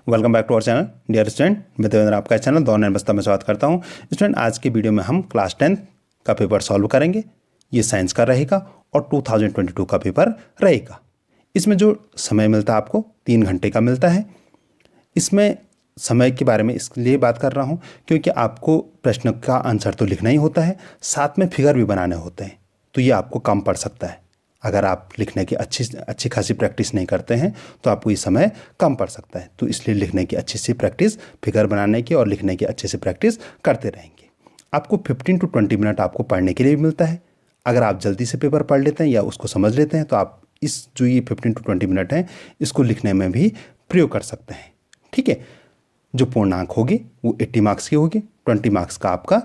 Welcome back to our channel dear student. मैं देवेंद्र आपका channel दौर नैनबस्ता में स्वागत करता हूं। स्टूडेंट, आज की वीडियो में हम क्लास 10 का पेपर सॉल्व करेंगे। ये साइंस का रहेगा और 2022 का पेपर रहेगा। इसमें जो समय मिलता है आपको 3 घंटे का मिलता है। इसमें समय के बारे में इसलिए बात कर रहा हूँ क्योंकि आपको प्रश्न का आंसर तो लिखना ही होता है, साथ में फिगर भी बनाने होते हैं, तो ये आपको कम पड़ सकता है। अगर आप लिखने की अच्छी खासी प्रैक्टिस नहीं करते हैं तो आपको ये समय कम पड़ सकता है। तो इसलिए लिखने की अच्छी सी प्रैक्टिस, फिगर बनाने की और लिखने की अच्छे से प्रैक्टिस करते रहेंगे। आपको 15 to 20 मिनट आपको पढ़ने के लिए भी मिलता है। अगर आप जल्दी से पेपर पढ़ लेते हैं या उसको समझ लेते हैं तो आप इस जो ये 15 to 20 मिनट हैं इसको लिखने में भी प्रयोग कर सकते हैं। ठीक है, जो पूर्णांक होगी वो 80 मार्क्स की होगी, 20 मार्क्स का आपका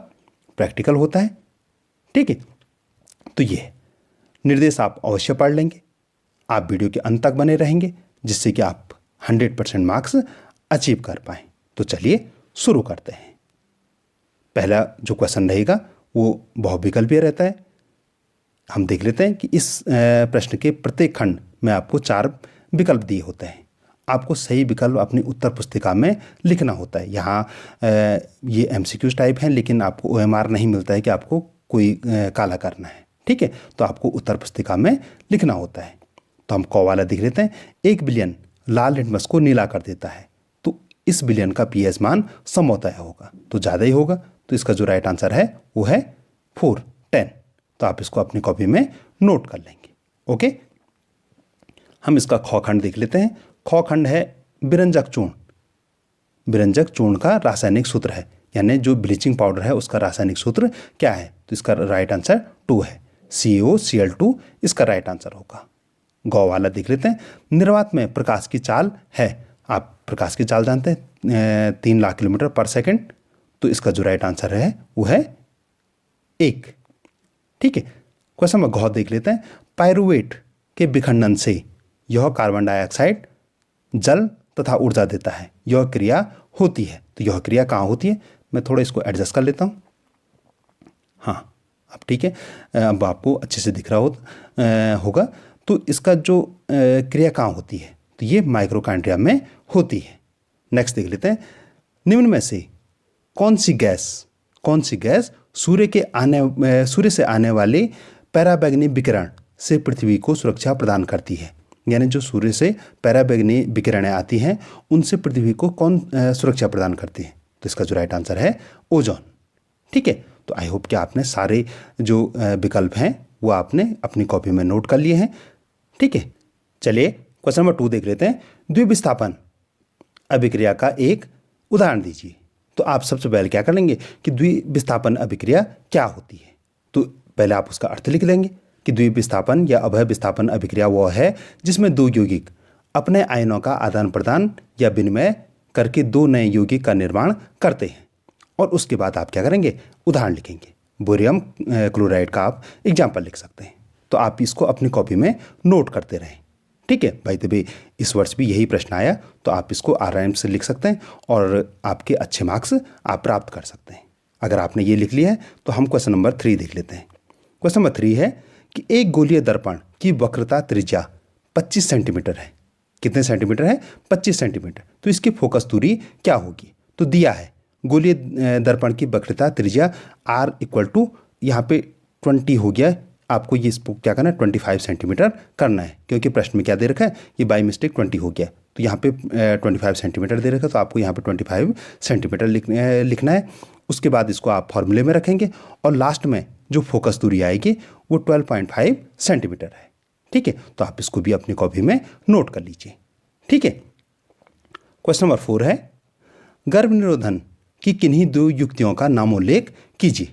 प्रैक्टिकल होता है। ठीक है, तो ये निर्देश आप अवश्य पढ़ लेंगे। आप वीडियो के अंत तक बने रहेंगे जिससे कि आप 100% मार्क्स अचीव कर पाएँ। तो चलिए शुरू करते हैं। पहला जो क्वेश्चन रहेगा वो बहुविकल्पीय रहता है। हम देख लेते हैं कि इस प्रश्न के प्रत्येक खंड में आपको 4 विकल्प दिए होते हैं। आपको सही विकल्प अपनी उत्तर पुस्तिका में लिखना होता है। यहाँ ये MCQs टाइप हैं, लेकिन आपको OMR नहीं मिलता है कि आपको कोई काला करना है। ठीक है, तो आपको उत्तर पुस्तिका में लिखना होता है। तो हम क वाला देख लेते हैं। 1 बिलियन लाल लिटमस को नीला कर देता है, तो इस बिलियन का pH मान समोतय होगा, तो ज़्यादा ही होगा। तो इसका जो राइट आंसर है वो है 410। तो आप इसको अपनी कॉपी में नोट कर लेंगे। ओके, हम इसका ख खंड देख लेते हैं। ख खंड है बिरंजक चूर्ण। बिरंजक चूर्ण का रासायनिक सूत्र है, यानी जो ब्लीचिंग पाउडर है उसका रासायनिक सूत्र क्या है। तो इसका राइट आंसर 2 है, CaOCl2 इसका राइट आंसर होगा। गौ वाला देख लेते हैं। निर्वात में प्रकाश की चाल है। आप प्रकाश की चाल जानते हैं, 3 लाख किलोमीटर पर सेकंड। तो इसका जो राइट आंसर है वो है 1। ठीक है, क्वेश्चन में घ देख लेते हैं। पायरुवेट के विखंडन से यह कार्बन डाइऑक्साइड, जल तथा ऊर्जा देता है, यह क्रिया होती है। तो यह क्रिया कहाँ होती है, मैं थोड़ा इसको एडजस्ट कर लेता हूँ। हाँ, अब ठीक है, अब आपको अच्छे से दिख रहा होगा। तो इसका जो क्रिया कहाँ होती है, तो ये माइक्रोकाइंड्रिया में होती है। नेक्स्ट देख लेते हैं। निम्न में से कौन सी गैस सूर्य से आने वाले पराबैंगनी विकिरण से पृथ्वी को सुरक्षा प्रदान करती है। यानी जो सूर्य से पराबैंगनी विकिरणें आती हैं उनसे पृथ्वी को कौन सुरक्षा प्रदान करती है। तो इसका जो राइट आंसर है ओजोन। ठीक है, तो आई होप कि आपने सारे जो विकल्प हैं वो आपने अपनी कॉपी में नोट कर लिए हैं। ठीक है, चलिए क्वेश्चन नंबर 2 देख लेते हैं। द्विविस्थापन अभिक्रिया का एक उदाहरण दीजिए। तो आप सबसे पहले क्या कर लेंगे कि द्विविस्थापन अभिक्रिया क्या होती है। तो पहले आप उसका अर्थ लिख लेंगे कि द्विविस्थापन या अभय विस्थापन अभिक्रिया वो है जिसमें 2 यौगिक अपने आयनों का आदान प्रदान या विनिमय करके 2 नए यौगिक का निर्माण करते हैं। और उसके बाद आप क्या करेंगे, उदाहरण लिखेंगे। बोरियम क्लोराइड का आप एग्जाम्पल लिख सकते हैं। तो आप इसको अपनी कॉपी में नोट करते रहें। ठीक है भाई, तभी इस वर्ष भी यही प्रश्न आया, तो आप इसको आराम से लिख सकते हैं और आपके अच्छे मार्क्स आप प्राप्त कर सकते हैं। अगर आपने ये लिख लिया है तो हम क्वेश्चन नंबर 3 देख लेते हैं। क्वेश्चन नंबर 3 है कि एक गोलीय दर्पण की वक्रता त्रिज्या 25 सेंटीमीटर है। कितने सेंटीमीटर है, 25 सेंटीमीटर। तो इसकी फोकस दूरी क्या होगी। तो दिया है गोलीय दर्पण की वक्रता त्रिज्या R = यहाँ पे 20 हो गया। आपको ये इसको क्या करना है, 25 सेंटीमीटर करना है, क्योंकि प्रश्न में क्या दे रखा है, ये बाई मिस्टेक 20 हो गया। तो यहाँ पे 25 सेंटीमीटर दे रखा है, तो आपको यहाँ पे 25 सेंटीमीटर लिखना है। उसके बाद इसको आप फॉर्मूले में रखेंगे और लास्ट में जो फोकस दूरी आएगी वो 12.5 सेंटीमीटर है। ठीक है, तो आप इसको भी अपनी कॉपी में नोट कर लीजिए। ठीक है, क्वेश्चन नंबर 4 है गर्भ निरोधन की किन्हीं 2 युक्तियों का नामोल्लेख कीजिए।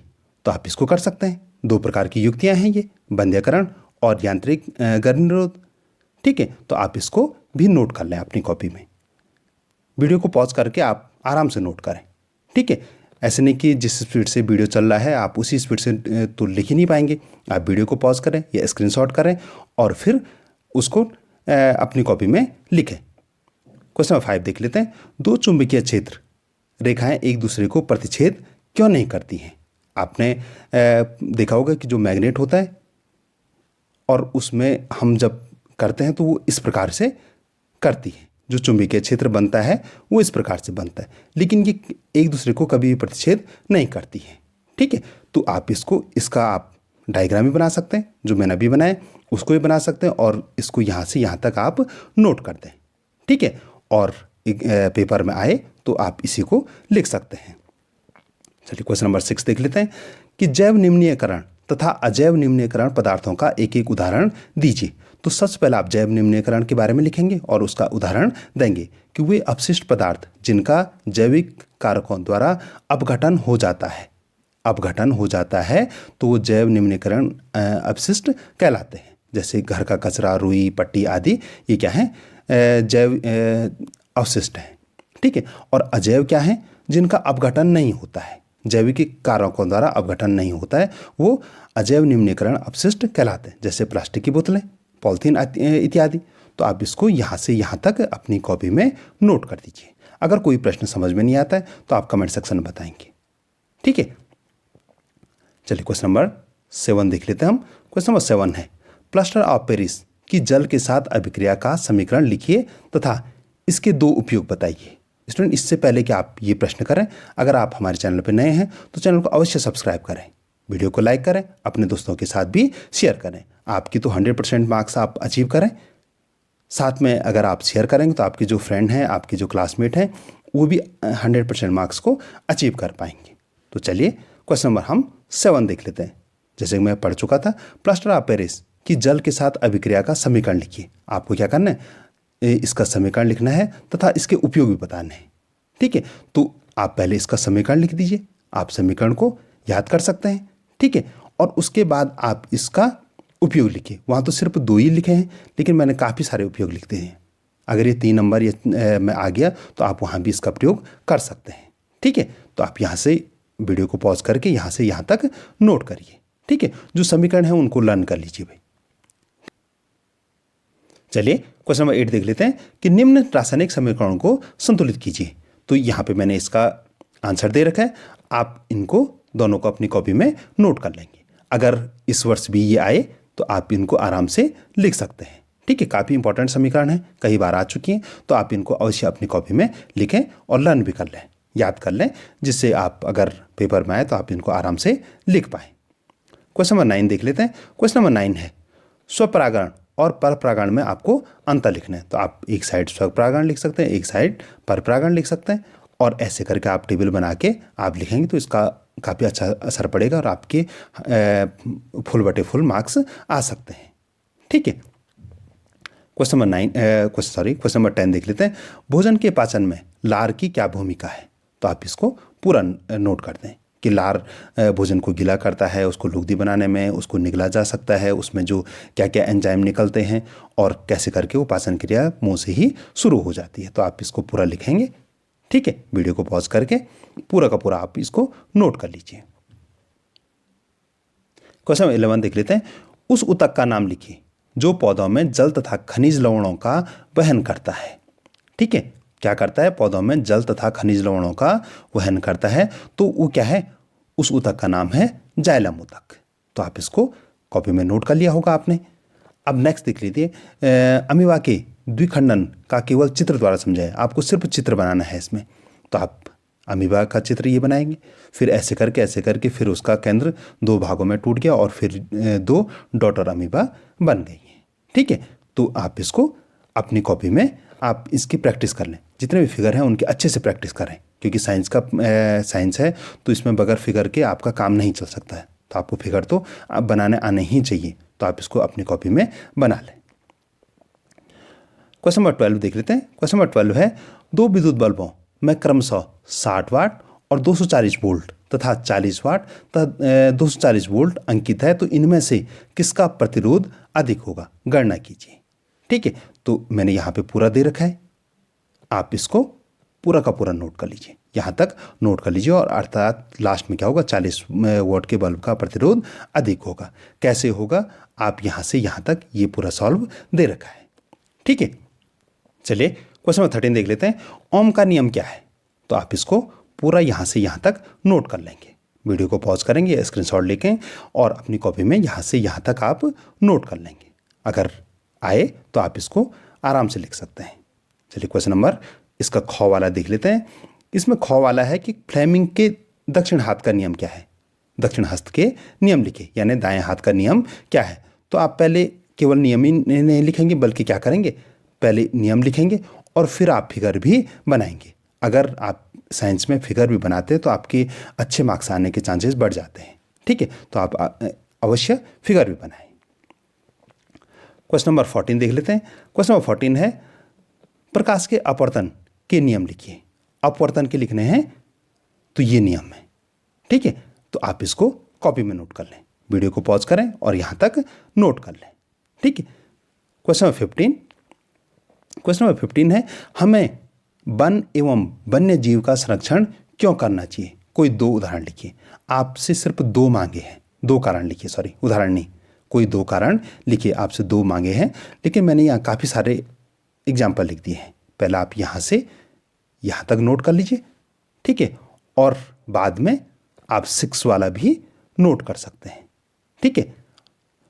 तो आप इसको कर सकते हैं। 2 प्रकार की युक्तियां हैं ये, बंध्यकरण और यांत्रिक गर्भ निरोध। ठीक है, तो आप इसको भी नोट कर लें अपनी कॉपी में। वीडियो को पॉज करके आप आराम से नोट करें। ठीक है, ऐसे नहीं कि जिस स्पीड से वीडियो चल रहा है आप उसी स्पीड से तो लिख ही नहीं पाएंगे। आप वीडियो को पॉज करें या स्क्रीनशॉट करें और फिर उसको अपनी कॉपी में लिखें। क्वेश्चन नंबर 5 देख लेते हैं। 2 चुंबकीय क्षेत्र रेखाएं एक दूसरे को प्रतिच्छेद क्यों नहीं करती हैं। आपने देखा होगा कि जो मैग्नेट होता है और उसमें हम जब करते हैं तो वो इस प्रकार से करती है। जो चुंबकीय क्षेत्र बनता है वो इस प्रकार से बनता है, लेकिन ये एक दूसरे को कभी भी प्रतिच्छेद नहीं करती है। ठीक है, तो आप इसका आप डायग्राम भी बना सकते हैं, जो मैंने अभी बनाया उसको भी बना सकते हैं, और इसको यहाँ से यहाँ तक आप नोट कर दें। ठीक है, और पेपर में आए तो आप इसी को लिख सकते हैं। चलिए क्वेश्चन नंबर 6 देख लेते हैं कि जैव निम्नीकरण तथा अजैव निम्नीकरण पदार्थों का एक एक उदाहरण दीजिए। तो सबसे पहले आप जैव निम्नीकरण के बारे में लिखेंगे और उसका उदाहरण देंगे कि वे अपशिष्ट पदार्थ जिनका जैविक कारकों द्वारा अपघटन हो जाता है तो वो जैव निम्नीकरण अपशिष्ट कहलाते हैं। जैसे घर का कचरा, रुई, पट्टी आदि ये क्या है, जैव अवशिष्ट हैं। ठीक है, और अजैव क्या है, जिनका अपघटन नहीं होता है, जैविक कारकों द्वारा अपघटन नहीं होता है, वो अजैव निम्नीकरण अपशिष्ट कहलाते हैं। जैसे प्लास्टिक की बोतलें, पॉलीथीन इत्यादि। तो आप इसको यहाँ से यहाँ तक अपनी कॉपी में नोट कर दीजिए। अगर कोई प्रश्न समझ में नहीं आता है तो आप कमेंट सेक्शन में बताएंगे। ठीक है, चलिए क्वेश्चन नंबर 7 देख लेते हैं हम। क्वेश्चन नंबर 7 है प्लास्टर ऑफ पेरिस की जल के साथ अभिक्रिया का समीकरण लिखिए तथा इसके 2 उपयोग बताइए। स्टूडेंट, इससे पहले कि आप ये प्रश्न करें, अगर आप हमारे चैनल पर नए हैं तो चैनल को अवश्य सब्सक्राइब करें, वीडियो को लाइक करें, अपने दोस्तों के साथ भी शेयर करें। आपकी तो 100% मार्क्स आप अचीव करें। साथ में अगर आप शेयर करेंगे तो आपके जो फ्रेंड हैं, आपके जो क्लासमेट हैं, वो भी 100% मार्क्स को अचीव कर पाएंगे। तो चलिए क्वेश्चन नंबर हम 7 देख लेते हैं। जैसे मैं पढ़ चुका था, प्लास्टर ऑफ पेरिस की जल के साथ अभिक्रिया का समीकरण लिखिए। आपको क्या करना है, इसका समीकरण लिखना है तथा इसके उपयोग भी बताने हैं। ठीक है, तो आप पहले इसका समीकरण लिख दीजिए। आप समीकरण को याद कर सकते हैं। ठीक है, और उसके बाद आप इसका उपयोग लिखिए। वहाँ तो सिर्फ 2 ही लिखे हैं, लेकिन मैंने काफ़ी सारे उपयोग लिख दिए हैं। अगर ये 3 नंबर में आ गया तो आप वहाँ भी इसका प्रयोग कर सकते हैं। ठीक है, तो आप यहाँ से वीडियो को पॉज करके यहाँ से यहाँ तक नोट करिए। ठीक है, जो समीकरण है उनको लर्न कर लीजिए भाई। चलिए क्वेश्चन नंबर 8 देख लेते हैं कि निम्न रासायनिक समीकरणों को संतुलित कीजिए। तो यहाँ पे मैंने इसका आंसर दे रखा है, आप इनको दोनों को अपनी कॉपी में नोट कर लेंगे। अगर इस वर्ष भी ये आए तो आप इनको आराम से लिख सकते हैं। ठीक है, काफ़ी इंपॉर्टेंट समीकरण है, कई बार आ चुकी हैं, तो आप इनको अवश्य अपनी कॉपी में लिखें और लर्न भी कर लें, याद कर लें, जिससे आप अगर पेपर में आए तो आप इनको आराम से लिख पाएँ। क्वेश्चन नंबर 9 देख लेते हैं। क्वेश्चन नंबर 9 है स्वपरागण और परपरागण में आपको अंतर लिखना है। तो आप एक साइड स्वपरागण लिख सकते हैं, एक साइड परपरागण लिख सकते हैं, और ऐसे करके आप टेबल बना के आप लिखेंगे तो इसका काफ़ी अच्छा असर पड़ेगा और आपके फुल बटे फुल मार्क्स आ सकते हैं। ठीक है, क्वेश्चन नंबर 10 देख लेते हैं। भोजन के पाचन में लार की क्या भूमिका है। तो आप इसको पूरा नोट कर दें कि लार भोजन को गीला करता है, उसको लुगदी बनाने में उसको निगला जा सकता है, उसमें जो क्या क्या एंजाइम निकलते हैं और कैसे करके वो पाचन क्रिया मुंह से ही शुरू हो जाती है। तो आप इसको पूरा लिखेंगे। ठीक है, वीडियो को पॉज करके पूरा का पूरा आप इसको नोट कर लीजिए। क्वेश्चन 11 देख लेते हैं। उस ऊतक का नाम लिखिए जो पौधों में जल तथा खनिज लवणों का वहन करता है। ठीक है, क्या करता है, पौधों में जल तथा खनिज लवणों का वहन करता है, तो वो क्या है, उस ऊतक का नाम है जाइलम ऊतक। तो आप इसको कॉपी में नोट कर लिया होगा आपने। अब नेक्स्ट देख लीजिए, अमीबा के द्विखंडन का केवल चित्र द्वारा समझाए। आपको सिर्फ चित्र बनाना है इसमें। तो आप अमीबा का चित्र ये बनाएंगे, फिर ऐसे करके फिर उसका केंद्र 2 भागों में टूट गया और फिर 2 डॉटर अमीबा बन गई हैं। ठीक है, तो आप इसको अपनी कॉपी में आप इसकी प्रैक्टिस कर लें। जितने भी फिगर हैं उनकी अच्छे से प्रैक्टिस करें, क्योंकि साइंस है तो इसमें बगैर फिगर के आपका काम नहीं चल सकता है। तो आपको फिगर तो आप बनाने आने ही चाहिए। तो आप इसको अपनी कॉपी में बना लें। क्वेश्चन नंबर 12 देख लेते हैं। क्वेश्चन नंबर 12 है 2 विद्युत बल्बों में क्रमशः 60 वाट और 240 वोल्ट तथा 40 वाट तथा 240 वोल्ट अंकित है, तो इनमें से किसका प्रतिरोध अधिक होगा, गणना कीजिए। ठीक है, तो मैंने यहाँ पे पूरा दे रखा है, आप इसको पूरा का पूरा नोट कर लीजिए, यहाँ तक नोट कर लीजिए। और अर्थात लास्ट में क्या होगा, 40 वाट के बल्ब का प्रतिरोध अधिक होगा। कैसे होगा, आप यहाँ से यहाँ तक ये पूरा सॉल्व दे रखा है। ठीक है, चलिए क्वेश्चन नंबर 13 देख लेते हैं। ओम का नियम क्या है। तो आप इसको पूरा यहाँ से यहाँ तक नोट कर लेंगे। वीडियो को पॉज करेंगे, स्क्रीनशॉट लेके और अपनी कॉपी में यहाँ से यहाँ तक आप नोट कर लेंगे। अगर आए तो आप इसको आराम से लिख सकते हैं। चलिए क्वेश्चन नंबर इसका ख वाला देख लेते हैं। इसमें ख वाला है कि फ्लेमिंग के दक्षिण हाथ का नियम क्या है। दक्षिण हस्त के नियम लिखे, यानी दाएं हाथ का नियम क्या है। तो आप पहले केवल नियम ही नहीं लिखेंगे, बल्कि क्या करेंगे, पहले नियम लिखेंगे और फिर आप फिगर भी बनाएंगे। अगर आप साइंस में फिगर भी बनाते हैं तो आपके अच्छे मार्क्स आने के चांसेस बढ़ जाते हैं। ठीक है, तो आप अवश्य फिगर भी बनाएं। क्वेश्चन नंबर 14 देख लेते हैं। क्वेश्चन नंबर 14 है प्रकाश के अपवर्तन के नियम लिखिए। अपवर्तन के लिखने हैं तो ये नियम है। ठीक है, तो आप इसको कॉपी में नोट कर लें, वीडियो को पॉज करें और यहाँ तक नोट कर लें। ठीक है, क्वेश्चन नंबर 15। क्वेश्चन नंबर 15 है हमें वन एवं वन्य जीव का संरक्षण क्यों करना चाहिए। कोई 2 उदाहरण लिखिए। आपसे सिर्फ 2 मांगे हैं, 2 कारण लिखिए, सॉरी उदाहरण नहीं, कोई 2 कारण लिखिए। आपसे 2 मांगे हैं, लेकिन मैंने यहाँ काफ़ी सारे एग्जाम्पल लिख दिए हैं। पहले आप यहाँ से यहाँ तक नोट कर लीजिए। ठीक है, और बाद में आप 6 वाला भी नोट कर सकते हैं। ठीक है,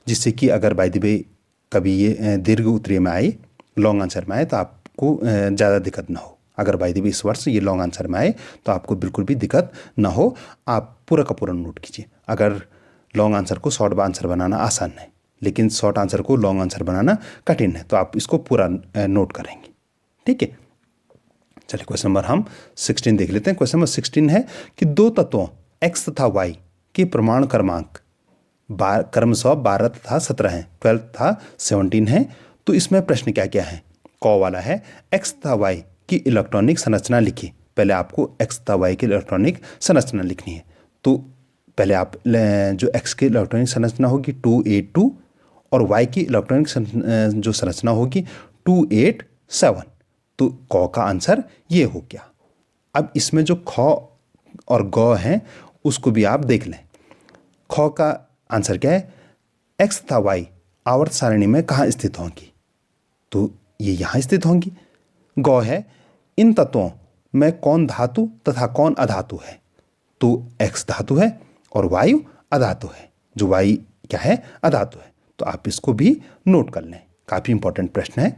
जिससे कि अगर बाय द वे कभी ये दीर्घ उत्तरीय में आए, लॉन्ग आंसर में आए, तो आपको ज़्यादा दिक्कत ना हो। अगर बाय द वे इस वर्ष ये लॉन्ग आंसर में आए तो आपको बिल्कुल भी दिक्कत ना हो। आप पूरा का पूरा नोट कीजिए। अगर लॉन्ग आंसर को शॉर्ट आंसर बनाना आसान है, लेकिन शॉर्ट आंसर को लॉन्ग आंसर बनाना कठिन है, तो आप इसको पूरा नोट करेंगे। ठीक है, चलिए क्वेश्चन नंबर हम 16 देख लेते हैं। क्वेश्चन नंबर 16 है कि 2 तत्वों x तथा y के परमाणु क्रमांक क्रमशः 12 तथा 17 हैं, 12 तथा 17 है। तो इसमें प्रश्न क्या क्या है। क वाला है x तथा y की इलेक्ट्रॉनिक संरचना लिखिए। पहले आपको x तथा y की इलेक्ट्रॉनिक संरचना लिखनी है। तो पहले आप जो x की इलेक्ट्रॉनिक संरचना होगी 282 और y की इलेक्ट्रॉनिक जो संरचना होगी 287। तो क का आंसर ये हो गया। अब इसमें जो ख और ग हैं उसको भी आप देख लें। ख का आंसर क्या है, x तथा y आवर्त सारणी में कहाँ स्थित होंगी, तो ये यहाँ स्थित होंगी। ग है इन तत्वों में कौन धातु तथा कौन अधातु है, तो x धातु है और वायु अधातु है। जो वायु क्या है, अधातु है। तो आप इसको भी नोट कर लें, काफ़ी इंपॉर्टेंट प्रश्न है,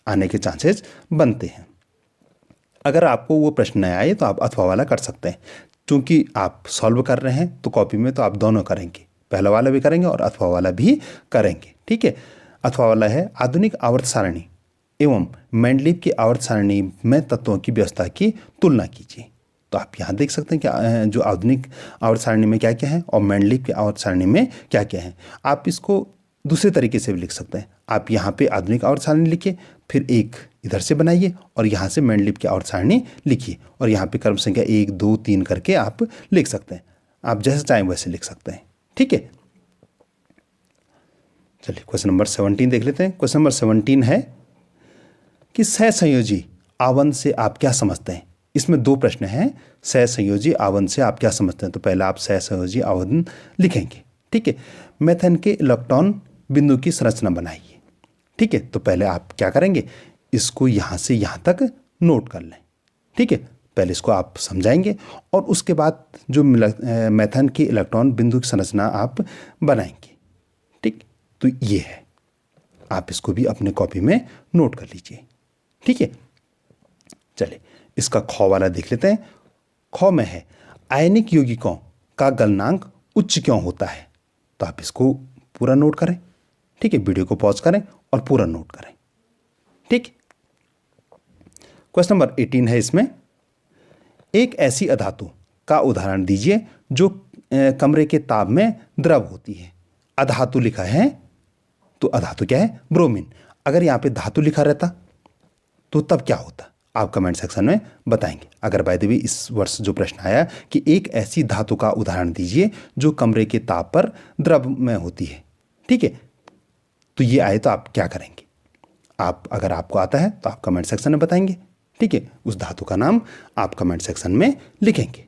आने के चांसेस बनते हैं। अगर आपको वो प्रश्न नहीं आए तो आप अथवा वाला कर सकते हैं। क्योंकि आप सॉल्व कर रहे हैं तो कॉपी में तो आप दोनों करेंगे, पहला वाला भी करेंगे और अथवा वाला भी करेंगे। ठीक है, अथवा वाला है आधुनिक आवर्त सारणी एवं मेंडलीव की आवर्त सारणी में तत्वों की व्यवस्था की तुलना कीजिए। तो आप यहाँ देख सकते हैं कि जो आधुनिक आवर्त सारणी में क्या क्या है और मेंडलीव की आवर्त सारणी में क्या क्या है। आप इसको दूसरे तरीके से भी लिख सकते हैं। आप यहाँ पे आधुनिक आवर्त सारणी लिखिए, फिर एक इधर से बनाइए और यहाँ से मेंडलीव की आवर्त सारणी लिखिए, और यहाँ पे क्रम संख्या 1 2 3 करके आप लिख सकते हैं। आप जैसे चाहें वैसे लिख सकते हैं। ठीक है, चलिए क्वेश्चन नंबर 17 देख लेते हैं। क्वेश्चन नंबर 17 है कि सहसंयोजी आवन से आप क्या समझते हैं। इसमें 2 प्रश्न हैं। सहसंयोजी आवन से आप क्या समझते हैं, तो पहले आप सहसंयोजी आवन लिखेंगे। ठीक है, मेथेन के इलेक्ट्रॉन बिंदु की संरचना बनाइए। ठीक है, तो पहले आप क्या करेंगे, इसको यहाँ से यहाँ तक नोट कर लें। ठीक है, पहले इसको आप समझाएंगे और उसके बाद जो मेथेन की इलेक्ट्रॉन बिंदु की संरचना आप बनाएंगे। ठीक, तो ये है, आप इसको भी अपने कॉपी में नोट कर लीजिए। ठीक है, चलिए इसका ख वाला देख लेते हैं। ख में है आयनिक यौगिकों का गलनांक उच्च क्यों होता है, तो आप इसको पूरा नोट करें। ठीक है, वीडियो को पॉज करें और पूरा नोट करें। ठीक, क्वेश्चन नंबर 18 है। इसमें एक ऐसी अधातु का उदाहरण दीजिए जो कमरे के ताप में द्रव होती है। अधातु लिखा है तो अधातु क्या है, ब्रोमीन। अगर यहाँ पे धातु लिखा रहता तो तब क्या होता, आप कमेंट सेक्शन में बताएंगे। अगर बाय द वे इस वर्ष जो प्रश्न आया कि एक ऐसी धातु का उदाहरण दीजिए जो कमरे के ताप पर द्रव में होती है, ठीक है, तो ये आए तो आप क्या करेंगे। आप अगर आपको आता है तो आप कमेंट सेक्शन में बताएंगे। ठीक है, उस धातु का नाम आप कमेंट सेक्शन में लिखेंगे।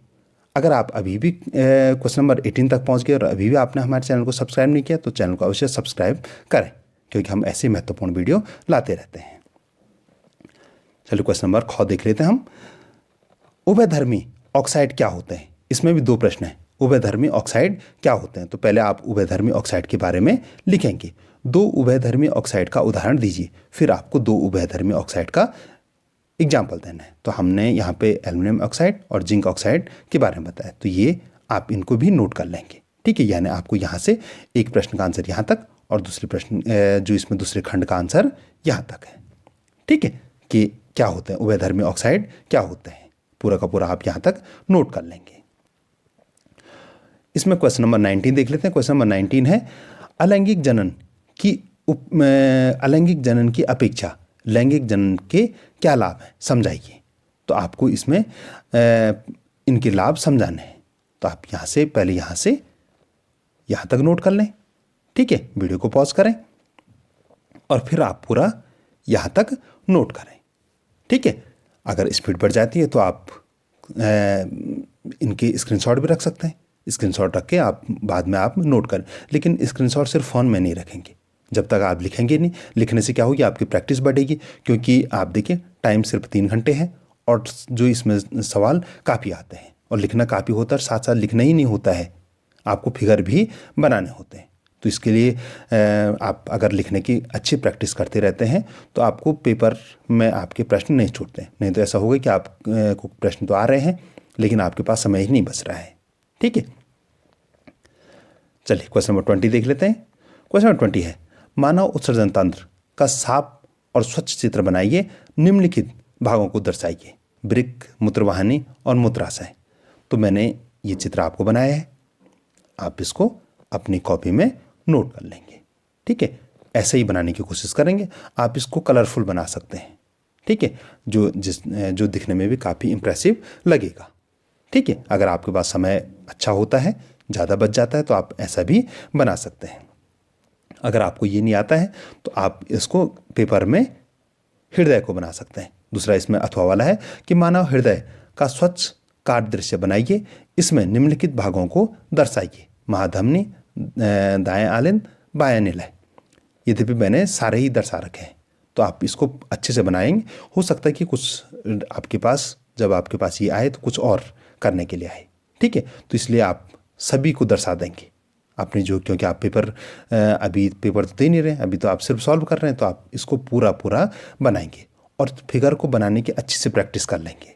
अगर आप अभी भी क्वेश्चन नंबर 18 तक पहुंच गए और अभी भी आपने हमारे चैनल को सब्सक्राइब नहीं किया तो चैनल को अवश्य सब्सक्राइब करें, क्योंकि हम ऐसे महत्वपूर्ण वीडियो लाते रहते हैं। चलिए क्वेश्चन नंबर ख देख लेते हैं हम। उभयधर्मी ऑक्साइड क्या होते हैं, इसमें भी 2 प्रश्न हैं। उभयधर्मी ऑक्साइड क्या होते हैं, तो पहले आप उभयधर्मी ऑक्साइड के बारे में लिखेंगे। 2 उभयधर्मी ऑक्साइड का उदाहरण दीजिए, फिर आपको 2 उभयधर्मी ऑक्साइड का एग्जाम्पल देना है। तो हमने यहाँ पे एल्युमिनियम ऑक्साइड और जिंक ऑक्साइड के बारे में बताया, तो ये आप इनको भी नोट कर लेंगे। ठीक है, यानी आपको यहाँ से एक प्रश्न का आंसर यहाँ तक और दूसरे प्रश्न जो इसमें दूसरे खंड का आंसर यहाँ तक है। ठीक है, कि क्या होते हैं उभयधर्मी ऑक्साइड, क्या होते हैं, पूरा का पूरा आप यहाँ तक नोट कर लेंगे। इसमें क्वेश्चन नंबर 19 देख लेते हैं। क्वेश्चन नंबर 19 है अलैंगिक जनन की अपेक्षा लैंगिक जनन के क्या लाभ हैं, समझाइए। तो आपको इसमें इनके लाभ समझाने हैं। तो आप यहाँ से पहले यहाँ से यहाँ तक नोट कर लें। ठीक है, वीडियो को पॉज करें और फिर आप पूरा यहाँ तक नोट करें। ठीक है, अगर स्पीड बढ़ जाती है तो आप इनके स्क्रीनशॉट भी रख सकते हैं। स्क्रीनशॉट रख के आप बाद में आप नोट करें, लेकिन स्क्रीनशॉट सिर्फ फ़ोन में नहीं रखेंगे। जब तक आप लिखेंगे नहीं, लिखने से क्या होगी, आपकी प्रैक्टिस बढ़ेगी। क्योंकि आप देखिए टाइम सिर्फ 3 घंटे है और जो इसमें सवाल काफ़ी आते हैं और लिखना काफ़ी होता है, साथ साथ लिखना ही नहीं होता है, आपको फिगर भी बनाने होते हैं। तो इसके लिए आप अगर लिखने की अच्छी प्रैक्टिस करते रहते हैं तो आपको पेपर में आपके प्रश्न नहीं छूटते। नहीं तो ऐसा होगा कि आप को प्रश्न तो आ रहे हैं लेकिन आपके पास समय ही नहीं बच रहा है। ठीक है, चलिए क्वेश्चन नंबर 20 देख लेते हैं। क्वेश्चन नंबर 20 है मानव उत्सर्जन तंत्र का साफ और स्वच्छ चित्र बनाइए, निम्नलिखित भागों को दर्शाइए, वृक्क, मूत्रवाहिनी और मूत्राशय। तो मैंने ये चित्र आपको बनाया है, आप इसको अपनी कॉपी में नोट कर लेंगे। ठीक है, ऐसे ही बनाने की कोशिश करेंगे। आप इसको कलरफुल बना सकते हैं। ठीक है, जो दिखने में भी काफ़ी इम्प्रेसिव लगेगा। ठीक है, अगर आपके पास समय अच्छा होता है, ज़्यादा बच जाता है, तो आप ऐसा भी बना सकते हैं। अगर आपको ये नहीं आता है तो आप इसको पेपर में हृदय को बना सकते हैं। दूसरा इसमें अथवा वाला है कि मानव हृदय का स्वच्छ काट दृश्य बनाइए, इसमें निम्नलिखित भागों को दर्शाइए, महाधमनी, दाएं आलिंद, बायां निलय। यद्यपि मैंने सारे ही दर्शा रखे हैं, तो आप इसको अच्छे से बनाएंगे। हो सकता है कि कुछ आपके पास जब आपके पास ये आए तो कुछ और करने के लिए आए। ठीक है, तो इसलिए आप सभी को दर्शा देंगे अपनी जो, क्योंकि आप अभी पेपर तो दे नहीं रहे, अभी तो आप सिर्फ सॉल्व कर रहे हैं, तो आप इसको पूरा पूरा बनाएंगे और फिगर को बनाने की अच्छी से प्रैक्टिस कर लेंगे।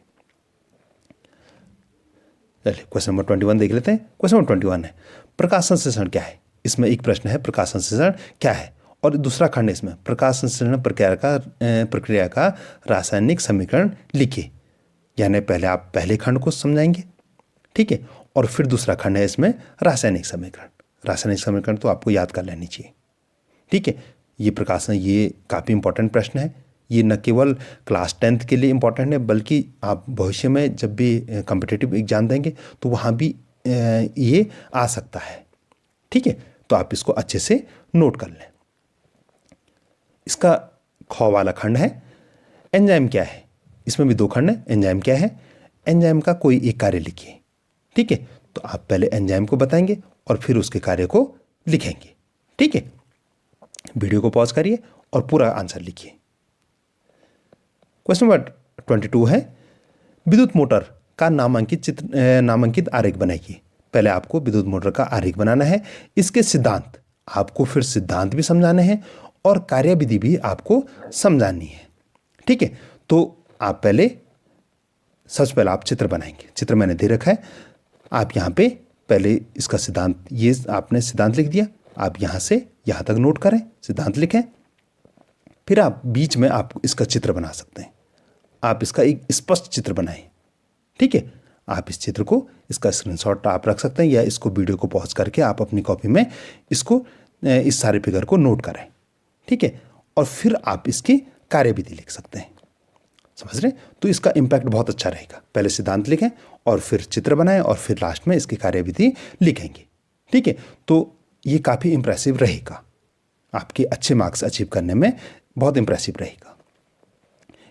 चलिए क्वेश्चन नंबर 21 देख लेते हैं। क्वेश्चन नंबर 21 है प्रकाश संश्लेषण क्या है। इसमें एक प्रश्न है प्रकाश संश्लेषण क्या है, और दूसरा खंड इसमें प्रकाश संश्लेषण प्रक्रिया का रासायनिक समीकरण लिखिए। यानी पहले आप पहले खंड को समझाएंगे, ठीक है, और फिर दूसरा खंड है इसमें रासायनिक समीकरण। रासायनिक समीकरण तो आपको याद कर लेनी चाहिए। ठीक है, ये काफ़ी इंपॉर्टेंट प्रश्न है। ये न केवल क्लास 10th के लिए इम्पॉर्टेंट है, बल्कि आप भविष्य में जब भी कॉम्पिटिटिव एग्जाम देंगे तो वहाँ भी ये आ सकता है। ठीक है, तो आप इसको अच्छे से नोट कर लें। इसका ख वाला खंड है एंजाइम क्या है। इसमें भी 2 खंड है। एंजाइम क्या है, एंजाइम का कोई एक कार्य लिखिए। ठीक है, तो आप पहले एंजाइम को बताएंगे और फिर उसके कार्य को लिखेंगे। ठीक है, वीडियो को पॉज करिए और पूरा आंसर लिखिए। क्वेश्चन नंबर 22 है विद्युत मोटर का नामांकित आरेख बनाइए। पहले आपको विद्युत मोटर का आरेख बनाना है, इसके सिद्धांत आपको फिर सिद्धांत भी समझाने हैं और कार्यविधि भी आपको समझानी है। ठीक है, तो आप सबसे पहले आप चित्र बनाएंगे। चित्र मैंने दे रखा है, आप यहाँ पे पहले इसका सिद्धांत, ये आपने सिद्धांत लिख दिया, आप यहाँ से यहाँ तक नोट करें, सिद्धांत लिखें, फिर आप बीच में आप इसका चित्र बना सकते हैं। आप इसका एक स्पष्ट चित्र बनाएं। ठीक है, आप इस चित्र को, इसका स्क्रीनशॉट आप रख सकते हैं या इसको वीडियो को पॉज करके आप अपनी कॉपी में इस सारे फिगर को नोट करें। ठीक है, और फिर आप इसकी कार्यविधि लिख सकते हैं। समझ रहे हैं? तो इसका इम्पैक्ट बहुत अच्छा रहेगा। पहले सिद्धांत लिखें और फिर चित्र बनाएं और फिर लास्ट में इसकी कार्यविधि लिखेंगे। ठीक है, तो ये काफ़ी इंप्रेसिव रहेगा, आपके अच्छे मार्क्स अचीव करने में बहुत इंप्रेसिव रहेगा।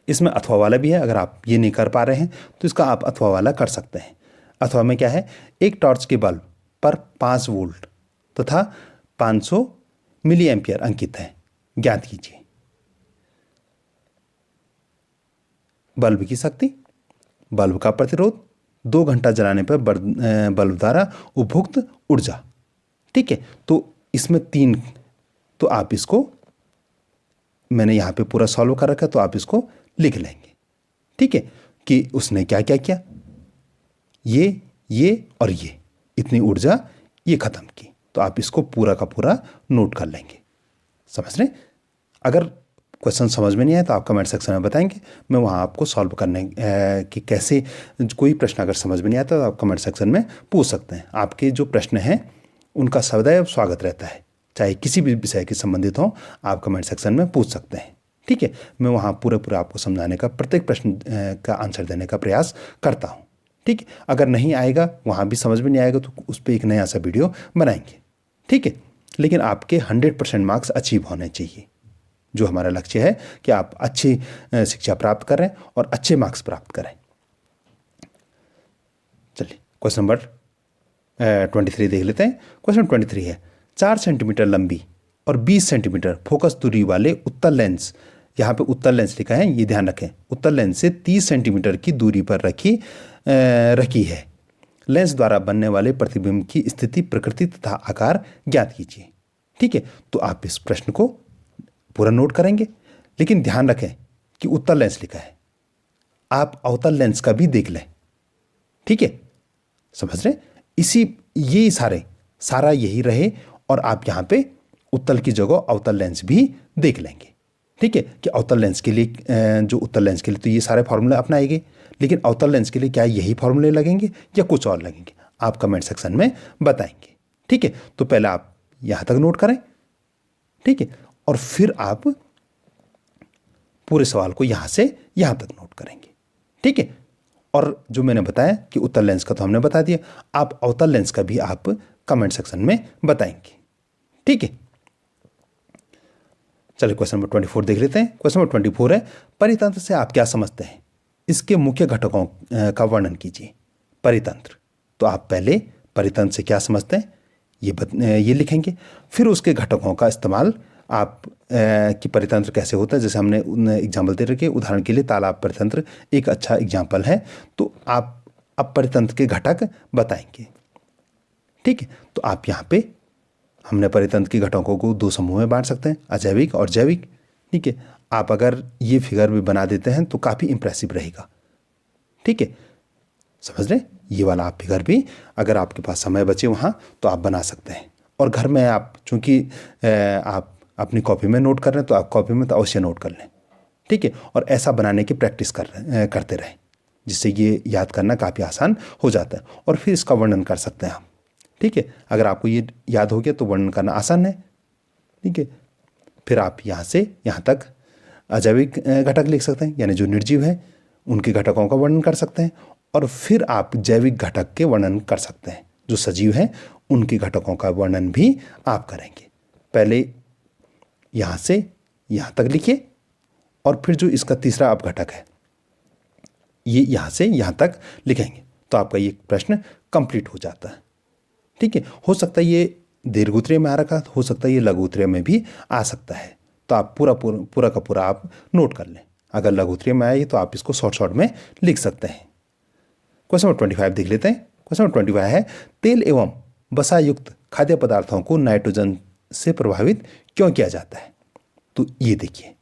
इसमें अथवा वाला भी है, अगर आप ये नहीं कर पा रहे हैं तो इसका आप अथवा वाला कर सकते हैं। अथवा में क्या है, एक टॉर्च के बल्ब पर 5 वोल्ट तथा 500 मिली एम्पियर अंकित है, ज्ञात कीजिए। बल्ब की शक्ति, बल्ब का प्रतिरोध, 2 घंटा जलाने पर बल्ब द्वारा उपभुक्त ऊर्जा। ठीक है, तो इसमें 3, तो आप इसको, मैंने यहाँ पे पूरा सॉल्व कर रखा है तो आप इसको लिख लेंगे। ठीक है, कि उसने क्या क्या किया, ये और ये इतनी ऊर्जा ये खत्म की। तो आप इसको पूरा का पूरा नोट कर लेंगे। समझ रहे? अगर क्वेश्चन समझ में नहीं आया तो आप कमेंट सेक्शन में बताएंगे, मैं वहाँ आपको सॉल्व करने कि कैसे, कोई प्रश्न अगर समझ में नहीं आता तो आप कमेंट सेक्शन में पूछ सकते हैं। आपके जो प्रश्न हैं उनका सदैव स्वागत रहता है, चाहे किसी भी विषय के संबंधित हो, आप कमेंट सेक्शन में पूछ सकते हैं। ठीक है, मैं वहाँ पूरे आपको समझाने का, प्रत्येक प्रश्न का आंसर देने का प्रयास करता हूँ। ठीक है, अगर नहीं आएगा, वहाँ भी समझ में नहीं आएगा, तो उस पर एक नया सा वीडियो बनाएंगे। ठीक है, लेकिन आपके 100% मार्क्स अचीव होने चाहिए। जो हमारा लक्ष्य है कि आप अच्छी शिक्षा प्राप्त करें और अच्छे मार्क्स प्राप्त करें। चलिए क्वेश्चन नंबर 23 देख लेते हैं। क्वेश्चन 23 है, 4 सेंटीमीटर लंबी और 20 सेंटीमीटर फोकस दूरी वाले उत्तल लेंस, यहाँ पे उत्तल लेंस लिखा है, ये ध्यान रखें, उत्तल लेंस से 30 सेंटीमीटर की दूरी पर रखी है। लेंस द्वारा बनने वाले प्रतिबिंब की स्थिति, प्रकृति तथा आकार ज्ञात कीजिए। ठीक है, तो आप इस प्रश्न को पूरा नोट करेंगे, लेकिन ध्यान रखें कि उत्तल लेंस लिखा है, आप अवतल लेंस का भी देख लें। ठीक है, समझ रहे? ये सारा यही रहे, और आप यहाँ पे उत्तल की जगह अवतल लेंस भी देख लेंगे। ठीक है, कि अवतल लेंस के लिए, जो उत्तल लेंस के लिए तो ये सारे फॉर्मूले अपनाएंगे, लेकिन अवतल लेंस के लिए क्या यही फॉर्मूले लगेंगे या कुछ और लगेंगे, आप कमेंट सेक्शन में बताएंगे। ठीक है, तो पहले आप यहाँ तक नोट करें। ठीक है, और फिर आप पूरे सवाल को यहाँ से यहाँ तक नोट करेंगे। ठीक है, और जो मैंने बताया कि उत्तल लेंस का तो हमने बता दिया, आप अवतल लेंस का भी आप कमेंट सेक्शन में बताएंगे। ठीक है, चलिए क्वेश्चन नंबर 24 देख लेते हैं। क्वेश्चन नंबर 24 है, परितंत्र से आप क्या समझते हैं, इसके मुख्य घटकों का वर्णन कीजिए। परितंत्र, तो आप पहले परितंत्र से क्या समझते हैं ये लिखेंगे, फिर उसके घटकों का इस्तेमाल आप कि परितंत्र कैसे होता है, जैसे हमने एग्जाम्पल दे रखे, उदाहरण के लिए तालाब परितंत्र एक अच्छा एग्जाम्पल है। तो आप अब परितंत्र के घटक बताएंगे। ठीक है, तो आप यहाँ पे हमने परितंत्र के घटकों को 2 समूह में बांट सकते हैं, अजैविक और जैविक। ठीक है, आप अगर ये फिगर भी बना देते हैं तो काफ़ी इंप्रेसिव रहेगा। ठीक है, समझ रहे? ये वाला आप फिगर भी, अगर आपके पास समय बचे वहाँ, तो आप बना सकते हैं। और घर में आप, चूँकि आप अपनी कॉपी में नोट कर रहे हैं, तो आप कॉपी में तो अवश्य नोट कर लें। ठीक है, और ऐसा बनाने की प्रैक्टिस करते रहें, जिससे ये याद करना काफ़ी आसान हो जाता है, और फिर इसका वर्णन कर सकते हैं आप। ठीक है, अगर आपको ये याद हो गया तो वर्णन करना आसान है। ठीक है, फिर आप यहाँ से यहाँ तक अजैविक घटक लिख सकते हैं, यानी जो निर्जीव है उनके घटकों का वर्णन कर सकते हैं, और फिर आप जैविक घटक के वर्णन कर सकते हैं, जो सजीव हैं उनके घटकों का वर्णन भी आप करेंगे। पहले यहाँ से यहाँ तक लिखिए, और फिर जो इसका तीसरा आप घटक है, ये यहाँ से यहाँ तक लिखेंगे, तो आपका ये प्रश्न कंप्लीट हो जाता है। ठीक है, हो सकता है ये दीर्घ उत्तरीय में आ रखा, हो सकता है ये लघु उत्तरीय में भी आ सकता है, तो आप पूरा का पूरा आप नोट कर लें। अगर लघु उत्तरीय में आए तो आप इसको शॉर्ट में लिख सकते हैं। क्वेश्चन नंबर 25 देख लेते हैं। क्वेश्चन नंबर 25 है, तेल एवं वसा युक्त खाद्य पदार्थों को नाइट्रोजन से प्रभावित क्यों किया जाता है। तो ये देखिए,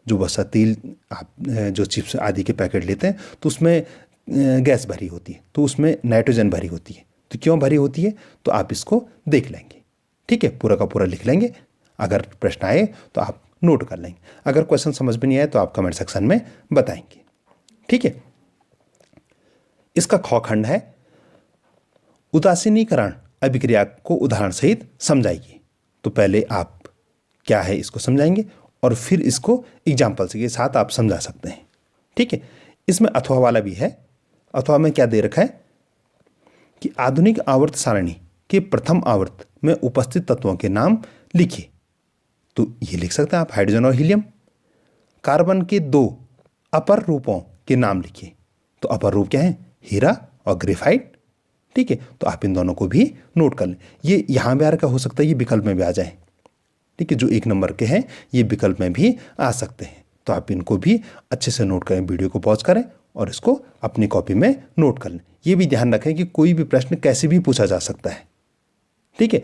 जो वसा तेल आप जो चिप्स आदि के पैकेट लेते हैं तो उसमें गैस भरी होती है, तो उसमें नाइट्रोजन भरी होती है। तो क्यों भरी होती है, तो आप इसको देख लेंगे। ठीक है, पूरा का पूरा लिख लेंगे। अगर प्रश्न आए तो आप नोट कर लेंगे, अगर क्वेश्चन समझ में नहीं आए तो आप कमेंट सेक्शन में बताएंगे। ठीक है, इसका ख खंड है, उदासीनीकरण अभिक्रिया को उदाहरण सहित समझाइए। तो पहले आप क्या है इसको समझाएंगे, और फिर इसको एग्जाम्पल के साथ आप समझा सकते हैं। ठीक है, इसमें अथवा वाला भी है। अथवा में क्या दे रखा है कि आधुनिक आवर्त सारणी के प्रथम आवर्त में उपस्थित तत्वों के नाम लिखिए। तो ये लिख सकते हैं आप, हाइड्रोजन और हीलियम। कार्बन के 2 अपर रूपों के नाम लिखिए। तो अपर रूप क्या है, हीरा और ग्रेफाइट। ठीक है, तो आप इन दोनों को भी नोट कर लें। ये यहाँ भी आ रखा, हो सकता है ये विकल्प में भी आ जाए। ठीक है, जो 1 नंबर के हैं ये विकल्प में भी आ सकते हैं, तो आप इनको भी अच्छे से नोट करें। वीडियो को पॉज करें और इसको अपनी कॉपी में नोट कर लें। ये भी ध्यान रखें कि कोई भी प्रश्न कैसे भी पूछा जा सकता है। ठीक है,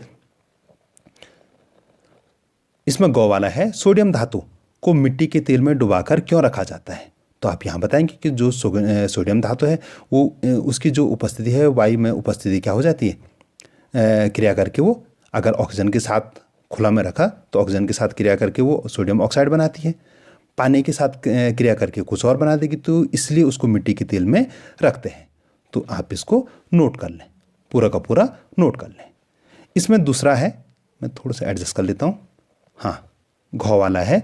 इसमें गौ वाला है, सोडियम धातु को मिट्टी के तेल में डुबाकर क्यों रखा जाता है। तो आप यहाँ बताएंगे कि जो सोडियम धातु है वो उसकी जो उपस्थिति है वायु में उपस्थिति क्या हो जाती है, क्रिया करके वो अगर ऑक्सीजन के साथ खुला में रखा तो ऑक्सीजन के साथ क्रिया करके वो सोडियम ऑक्साइड बनाती है, पानी के साथ क्रिया करके कुछ और बना देगी, तो इसलिए उसको मिट्टी के तेल में रखते हैं। तो आप इसको नोट कर लें, पूरा का पूरा नोट कर लें। इसमें दूसरा है, मैं थोड़ा सा एडजस्ट कर लेता हूँ, हाँ घ वाला है,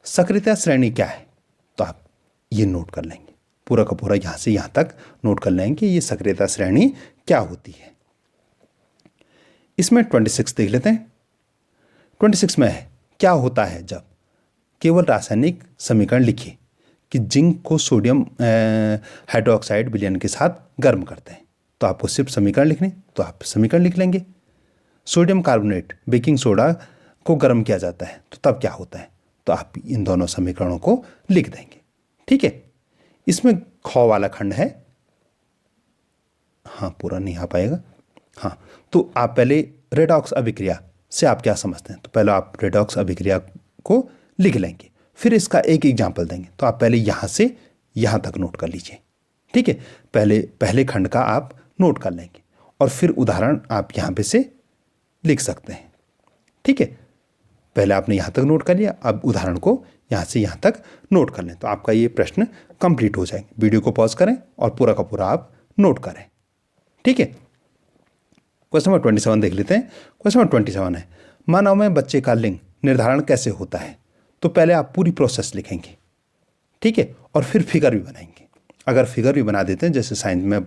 सक्रियता श्रेणी क्या है, तो आप ये नोट कर लेंगे, पूरा का पूरा यहाँ से यहाँ तक नोट कर लेंगे कि ये सक्रियता श्रेणी क्या होती है। इसमें 26 देख लेते हैं। 26 में है क्या होता है जब केवल रासायनिक समीकरण लिखिए कि जिंक को सोडियम हाइड्रोक्साइड विलयन के साथ गर्म करते हैं, तो आपको सिर्फ समीकरण लिखने, तो आप समीकरण लिख लेंगे। सोडियम कार्बोनेट बेकिंग सोडा को गर्म किया जाता है, तो तब क्या होता है, तो आप इन दोनों समीकरणों को लिख देंगे। ठीक है, इसमें ख वाला खंड है, हाँ पूरा नहीं आ पाएगा, हाँ तो आप पहले रेडॉक्स अभिक्रिया से आप क्या समझते हैं, तो पहले आप रेडॉक्स अभिक्रिया को लिख लेंगे, फिर इसका एक एग्जाम्पल देंगे। तो आप पहले यहाँ से यहाँ तक नोट कर लीजिए। ठीक है, पहले खंड का आप नोट कर लेंगे और फिर उदाहरण आप यहाँ पे से लिख सकते हैं। ठीक है, पहले आपने यहाँ तक नोट कर लिया, अब उदाहरण को यहाँ से यहाँ तक नोट कर लें, तो आपका ये प्रश्न कंप्लीट हो जाएंगे। वीडियो को पॉज करें और पूरा का पूरा आप नोट करें। ठीक है, क्वेश्चन नंबर 27 देख लेते हैं। क्वेश्चन नंबर 27 है, मानव में बच्चे का लिंग निर्धारण कैसे होता है, तो पहले आप पूरी प्रोसेस लिखेंगे। ठीक है, और फिर फिगर भी बनाएंगे। अगर फिगर भी बना देते हैं, जैसे साइंस में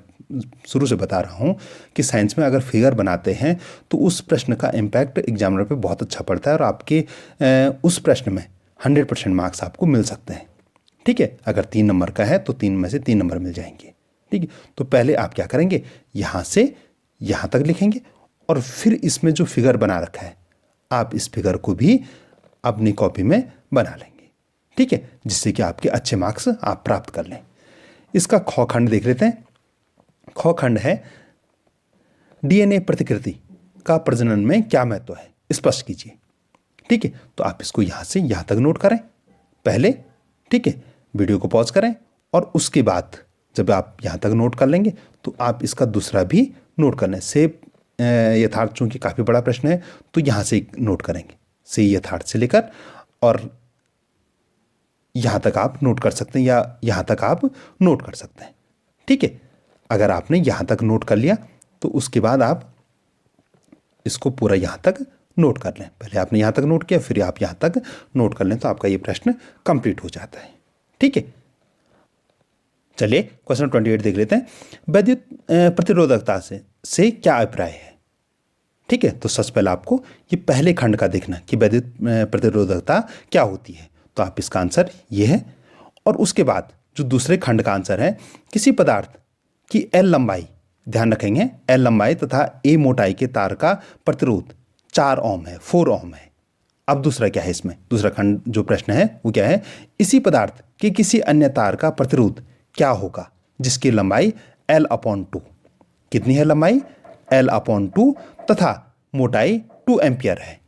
शुरू से बता रहा हूँ कि साइंस में अगर फिगर बनाते हैं तो उस प्रश्न का इम्पैक्ट एग्जामिनर पे बहुत अच्छा पड़ता है और आपके उस प्रश्न में 100% मार्क्स आपको मिल सकते हैं। ठीक है, अगर 3 नंबर का है तो 3 में से 3 नंबर मिल जाएंगे। ठीक है, तो पहले आप क्या करेंगे, यहाँ से यहाँ तक लिखेंगे और फिर इसमें जो फिगर बना रखा है आप इस फिगर को भी अपनी कॉपी में बना लेंगे। ठीक है, जिससे कि आपके अच्छे मार्क्स आप प्राप्त कर लें। इसका ख खंड देख लेते हैं। ख खंड है, डीएनए प्रतिकृति का प्रजनन में क्या महत्व है, स्पष्ट कीजिए। ठीक है, तो आप इसको यहाँ से यहाँ तक नोट करें पहले। ठीक है, वीडियो को पॉज करें और उसके बाद जब आप यहाँ तक नोट कर लेंगे तो आप इसका दूसरा भी नोट कर लें। से यथार्थ, चूंकि काफ़ी बड़ा प्रश्न है तो यहाँ से नोट करेंगे, से यथार्थ से लेकर और यहाँ तक आप नोट कर सकते हैं या यहाँ तक आप नोट कर सकते हैं। ठीक है, अगर आपने यहाँ तक नोट कर लिया तो उसके बाद आप इसको पूरा यहाँ तक नोट कर लें। पहले आपने यहाँ तक नोट किया, फिर आप यहाँ तक नोट कर लें, तो आपका ये प्रश्न कंप्लीट हो जाता है। ठीक है, चलिए क्वेश्चन 28 देख लेते हैं। विद्युत प्रतिरोधकता से क्या अभिप्राय है। ठीक है, तो सबसे पहले आपको ये पहले खंड का देखना कि विद्युत प्रतिरोधकता क्या होती है, तो आप इसका आंसर ये है। और उसके बाद जो दूसरे खंड का आंसर है, किसी पदार्थ की एल लंबाई, ध्यान रखेंगे एल लंबाई तथा ए मोटाई के तार का प्रतिरोध 4 ओम है, 4 ओम है। अब दूसरा क्या है, इसमें दूसरा खंड जो प्रश्न है वो क्या है, इसी पदार्थ के किसी अन्य तार का प्रतिरोध क्या होगा जिसकी लंबाई L/2, कितनी है लंबाई L/2 तथा मोटाई 2 एम्पियर है।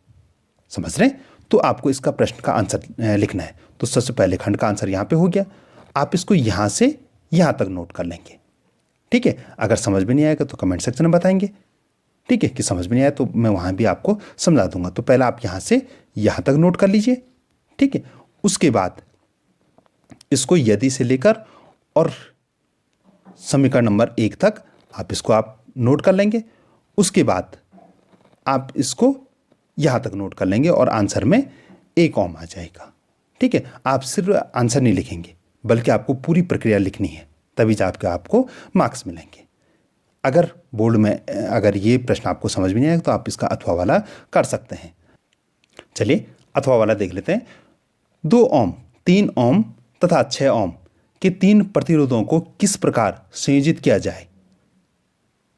समझ रहे हैं, तो आपको इसका प्रश्न का आंसर लिखना है। तो सबसे पहले खंड का आंसर यहाँ पे हो गया, आप इसको यहाँ से यहाँ तक नोट कर लेंगे। ठीक है, अगर समझ में नहीं आएगा तो कमेंट सेक्शन में बताएंगे। ठीक है, कि समझ में नहीं आया तो मैं वहाँ भी आपको समझा दूंगा। तो पहले आप यहाँ से यहाँ तक नोट कर लीजिए। ठीक है, उसके बाद इसको यदि से लेकर और समीकरण नंबर 1 तक आप इसको आप नोट कर लेंगे। उसके बाद आप इसको यहाँ तक नोट कर लेंगे और आंसर में 1 ओम आ जाएगा। ठीक है, आप सिर्फ आंसर नहीं लिखेंगे बल्कि आपको पूरी प्रक्रिया लिखनी है, तभी जाकर आपको मार्क्स मिलेंगे। अगर बोर्ड में अगर ये प्रश्न आपको समझ में नहीं आएगा तो आप इसका अथवा वाला कर सकते हैं। चलिए अथवा वाला देख लेते हैं। 2 ओम, 3 ओम तथा 6 ओम के 3 प्रतिरोधों को किस प्रकार संयोजित किया जाए।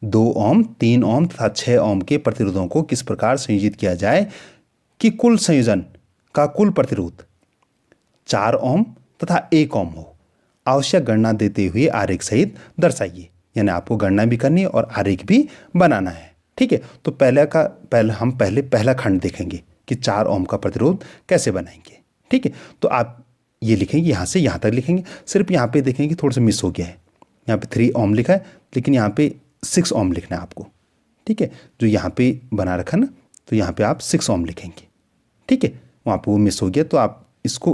2 ओम, 3 ओम तथा 6 ओम के प्रतिरोधों को किस प्रकार संयोजित किया जाए कि कुल संयोजन का कुल प्रतिरोध 4 ओम तथा 1 ओम हो। आवश्यक गणना देते हुए आरेख सहित दर्शाइए, यानी आपको गणना भी करनी है और आरेख भी बनाना है। ठीक है, तो हम पहले पहला खंड देखेंगे कि 4 ओम का प्रतिरोध कैसे बनाएंगे। ठीक है, तो आप ये लिखेंगे, यहाँ से यहाँ तक लिखेंगे। सिर्फ यहाँ पे देखेंगे थोड़ा सा मिस हो गया है, यहाँ पे 3 ओम लिखा है लेकिन यहाँ पे 6 ओम लिखना है आपको। ठीक है, जो यहाँ पे बना रखा ना, तो यहाँ पे आप 6 ओम लिखेंगे। ठीक है, वहाँ पे वो मिस हो गया तो आप इसको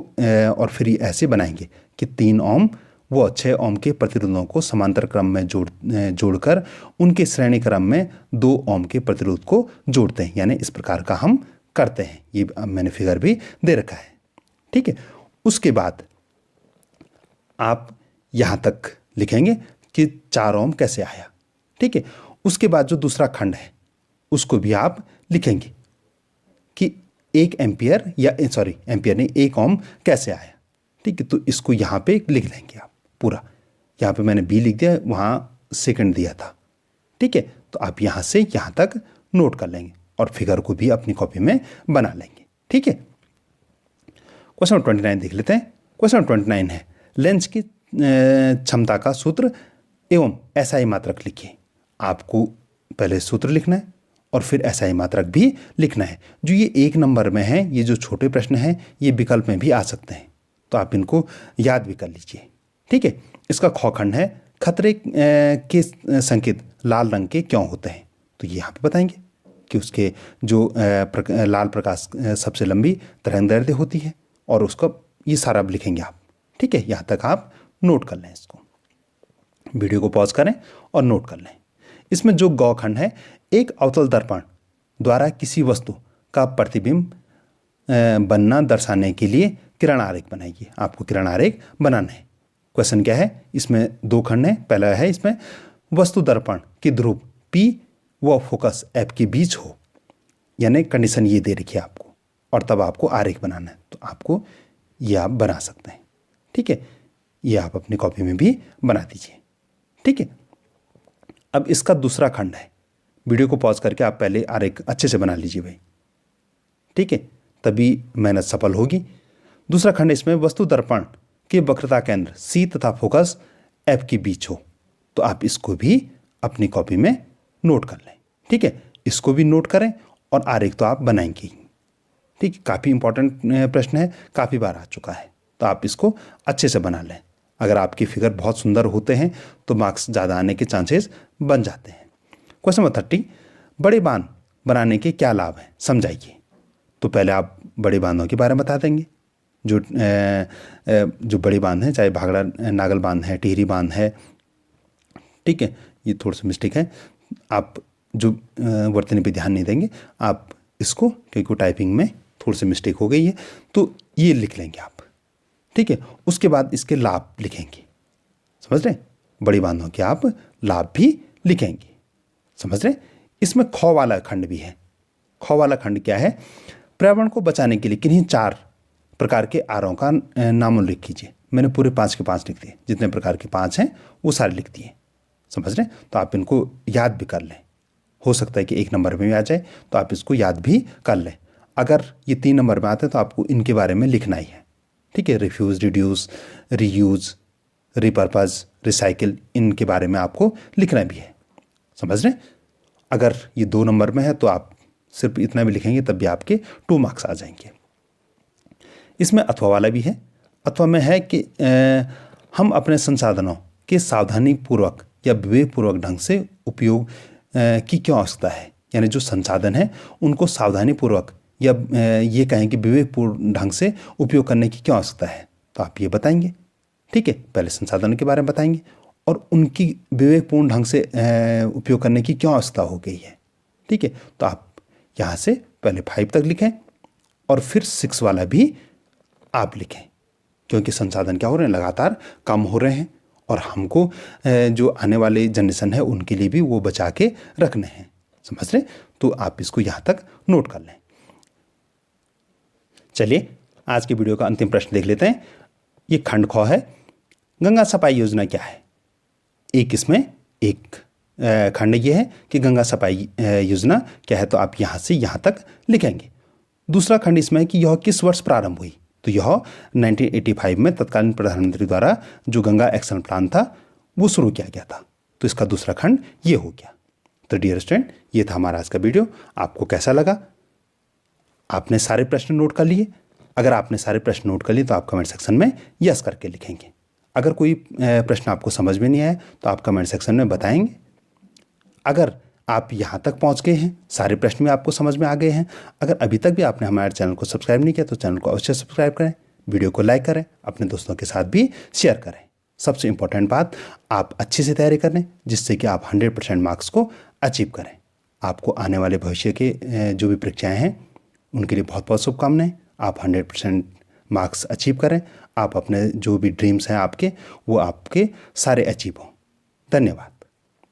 और फिर ऐसे बनाएंगे कि 3 ओम वो 6 ओम के प्रतिरोधों को समांतर क्रम में जोड़कर उनके श्रेणी क्रम में 2 ओम के प्रतिरोध को जोड़ते हैं। यानी इस प्रकार का हम करते हैं। ये मैंने फिगर भी दे रखा है। ठीक है, उसके बाद आप यहाँ तक लिखेंगे कि 4 ओम कैसे आया। ठीक है, उसके बाद जो दूसरा खंड है उसको भी आप लिखेंगे कि 1 एम्पियर या सॉरी एम्पियर नहीं 1 ओम कैसे आया। ठीक है, तो इसको यहाँ पे लिख लेंगे आप पूरा। यहाँ पे मैंने बी लिख दिया, वहाँ सेकंड दिया था। ठीक है, तो आप यहाँ से यहाँ तक नोट कर लेंगे और फिगर को भी अपनी कॉपी में बना लेंगे। ठीक है, क्वेश्चन नंबर 29 देख लेते हैं। क्वेश्चन नंबर 29 है लेंस की क्षमता का सूत्र एवं एसआई मात्रक लिखिए। आपको पहले सूत्र लिखना है और फिर एसआई मात्रक भी लिखना है। जो ये 1 नंबर में है, ये जो छोटे प्रश्न हैं ये विकल्प में भी आ सकते हैं, तो आप इनको याद भी कर लीजिए। ठीक है, इसका ख खंड है खतरे के संकेत लाल रंग के क्यों होते हैं। तो ये यहाँ पे बताएंगे कि उसके जो लाल प्रकाश सबसे लंबी तरंगदैर्घ्य होती है और उसका ये सारा लिखेंगे आप। ठीक है, यहाँ तक आप नोट कर लें। इसको वीडियो को पॉज करें और नोट कर लें। इसमें जो ग खंड है एक अवतल दर्पण द्वारा किसी वस्तु का प्रतिबिंब बनना दर्शाने के लिए किरण आरेख बनाइए। आपको किरण आरेख बनाना है। क्वेश्चन क्या है, इसमें 2 खंड है। पहला है इसमें वस्तु दर्पण की ध्रुव P व फोकस F के बीच हो, यानी कंडीशन ये दे रखी है आपको, और तब आपको आरेख बनाना है। तो आपको ये आप बना सकते हैं। ठीक है, ये आप अपनी कॉपी में भी बना दीजिए। ठीक है, अब इसका दूसरा खंड है। वीडियो को पॉज करके आप पहले आरेख अच्छे से बना लीजिए भाई। ठीक है, तभी मेहनत सफल होगी। दूसरा खंड इसमें वस्तु दर्पण के वक्रता केंद्र C तथा फोकस F के बीच हो, तो आप इसको भी अपनी कॉपी में नोट कर लें। ठीक है, इसको भी नोट करें और आरेख तो आप बनाएंगे ही। ठीक है, काफ़ी इंपॉर्टेंट प्रश्न है, काफ़ी बार आ चुका है, तो आप इसको अच्छे से बना लें। अगर आपके फिगर बहुत सुंदर होते हैं तो मार्क्स ज़्यादा आने के चांसेस बन जाते हैं। क्वेश्चन नंबर 30, बड़े बांध बनाने के क्या लाभ हैं, समझाइए। तो पहले आप बड़े बांधों के बारे में बता देंगे। जो बड़े बांध हैं, चाहे भाखड़ा नागल बांध है, टिहरी बांध है। ठीक है, ये थोड़ा सा मिस्टेक है, आप जो वर्तनी पे ध्यान नहीं देंगे आप इसको, क्योंकि टाइपिंग में थोड़ी सी मिस्टेक हो गई है, तो ये लिख लेंगे आप। ठीक है, उसके बाद इसके लाभ लिखेंगे। समझ रहे, बड़ी बांधों के आप लाभ भी लिखेंगे। समझ रहे, इसमें ख वाला खंड भी है। ख वाला खंड क्या है, पर्यावरण को बचाने के लिए किन्हीं 4 प्रकार के आरों का नाम लिख कीजिए। मैंने पूरे 5 के 5 लिख दिए, जितने प्रकार के 5 हैं वो सारे लिख दिए। समझ रहे, तो आप इनको याद भी कर लें। हो सकता है कि 1 नंबर में भी आ जाए, तो आप इसको याद भी कर लें। अगर ये 3 नंबर में आते हैं तो आपको इनके बारे में लिखना ही है। ठीक है, रिफ्यूज़, रिड्यूस, रीयूज़, रिपर्पज़, रिसाइकिल, इनके बारे में आपको लिखना भी है। समझ रहे, अगर ये 2 नंबर में है तो आप सिर्फ इतना भी लिखेंगे तब भी आपके 2 मार्क्स आ जाएंगे। इसमें अथवा वाला भी है। अथवा में है कि हम अपने संसाधनों के सावधानीपूर्वक या विवेकपूर्वक ढंग से उपयोग की क्यों आवश्यकता है। यानी जो संसाधन है उनको सावधानीपूर्वक या ये कहें कि विवेकपूर्ण ढंग से उपयोग करने की क्यों आवश्यकता है, तो आप ये बताएंगे। ठीक है, पहले संसाधन के बारे में बताएंगे और उनकी विवेकपूर्ण ढंग से उपयोग करने की क्यों आवश्यकता हो गई है। ठीक है, तो आप यहाँ से पहले 5 तक लिखें और फिर 6 वाला भी आप लिखें, क्योंकि संसाधन क्या हो रहे हैं, लगातार कम हो रहे हैं और हमको जो आने वाले जनरेशन है उनके लिए भी वो बचा के रखने हैं। समझ रहे, तो आप इसको यहाँ तक नोट कर लें। चलिए आज की वीडियो का अंतिम प्रश्न देख लेते हैं। ये खंड ख है, गंगा सफाई योजना क्या है। इसमें एक खंड ये है कि गंगा सफाई योजना क्या है, तो आप यहाँ से यहाँ तक लिखेंगे। दूसरा खंड इसमें है कि यह किस वर्ष प्रारंभ हुई, तो यह 1985 में तत्कालीन प्रधानमंत्री द्वारा जो गंगा एक्शन प्लान था वो शुरू किया गया था। तो इसका दूसरा खंड ये हो गया। तो डियर स्टूडेंट, ये था हमारा आज का वीडियो। आपको कैसा लगा, आपने सारे प्रश्न नोट कर लिए। अगर आपने सारे प्रश्न नोट कर लिए तो आप कमेंट सेक्शन में यस करके लिखेंगे। अगर कोई प्रश्न आपको समझ में नहीं आया तो आप कमेंट सेक्शन में बताएंगे। अगर आप यहाँ तक पहुँच गए हैं, सारे प्रश्न भी आपको समझ में आ गए हैं, अगर अभी तक भी आपने हमारे चैनल को सब्सक्राइब नहीं किया तो चैनल को अवश्य सब्सक्राइब करें, वीडियो को लाइक करें, अपने दोस्तों के साथ भी शेयर करें। सबसे इम्पोर्टेंट बात, आप अच्छे से तैयारी करें जिससे कि आप 100% मार्क्स को अचीव करें। आपको आने वाले भविष्य के जो भी परीक्षाएँ हैं उनके लिए बहुत बहुत शुभकामनाएं। आप 100% मार्क्स अचीव करें, आप अपने जो भी ड्रीम्स हैं आपके वो आपके सारे अचीव हों। धन्यवाद।